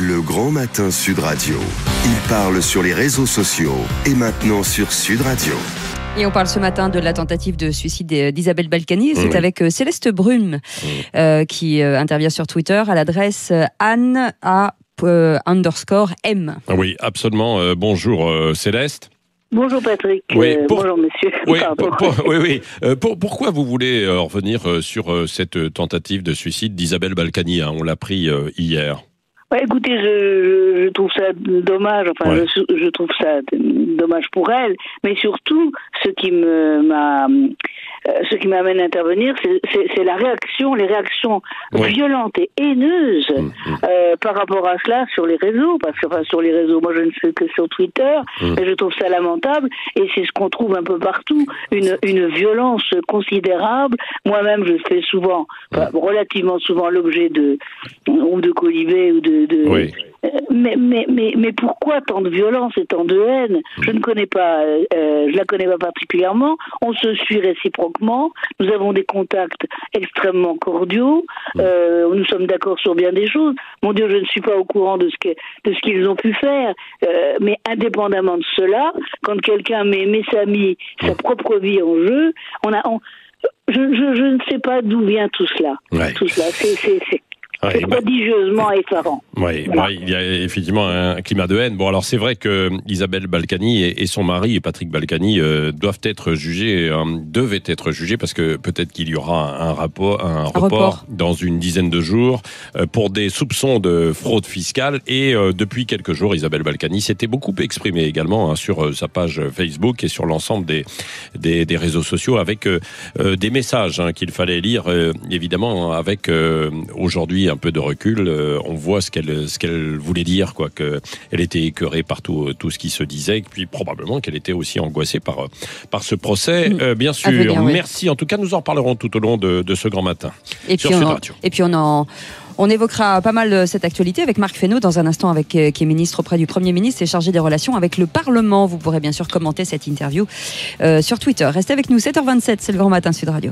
Le Grand Matin Sud Radio. Il parle sur les réseaux sociaux et maintenant sur Sud Radio. Et on parle ce matin de la tentative de suicide d'Isabelle Balkany. C'est avec Céleste Brune qui intervient sur Twitter à l'adresse Anne_M. Oui, absolument. Bonjour Céleste. Bonjour Patrick, bonjour monsieur. Pourquoi vous voulez revenir sur cette tentative de suicide d'Isabelle Balkany, On l'a pris hier. Écoutez, je trouve ça dommage, je trouve ça dommage pour elle, mais surtout, ce qui m'amène à intervenir, c'est les réactions violentes et haineuses par rapport à cela sur les réseaux, sur les réseaux, moi je ne sais que sur Twitter, et je trouve ça lamentable, et c'est ce qu'on trouve un peu partout, une violence considérable. Moi-même, je fais souvent, relativement souvent l'objet de colibés ou mais pourquoi tant de violence et tant de haine? Je la connais pas particulièrement. On se suit réciproquement. Nous avons des contacts extrêmement cordiaux. Nous sommes d'accord sur bien des choses. Mon Dieu, je ne suis pas au courant de ce qu'ils ont pu faire. Mais indépendamment de cela, quand quelqu'un met sa propre vie en jeu, je ne sais pas d'où vient tout cela. Tout cela, c'est prodigieusement effarant. Il y a effectivement un climat de haine. Bon, alors c'est vrai que Isabelle Balkany et son mari, Patrick Balkany, devaient être jugés parce que peut-être qu'il y aura un report dans une dizaine de jours pour des soupçons de fraude fiscale. Et depuis quelques jours, Isabelle Balkany s'était beaucoup exprimée également sur sa page Facebook et sur l'ensemble des réseaux sociaux avec des messages qu'il fallait lire, évidemment, avec aujourd'hui un peu de recul, on voit ce qu'elle voulait dire, qu'elle était écœurée par tout ce qui se disait, et puis probablement qu'elle était aussi angoissée par ce procès. Bien sûr, merci. En tout cas, nous en reparlerons tout au long de ce grand matin. Et puis on évoquera pas mal cette actualité avec Marc Fesneau dans un instant, qui est ministre auprès du Premier ministre et chargé des relations avec le Parlement. Vous pourrez bien sûr commenter cette interview sur Twitter. Restez avec nous, 7h27, c'est le Grand Matin Sud Radio.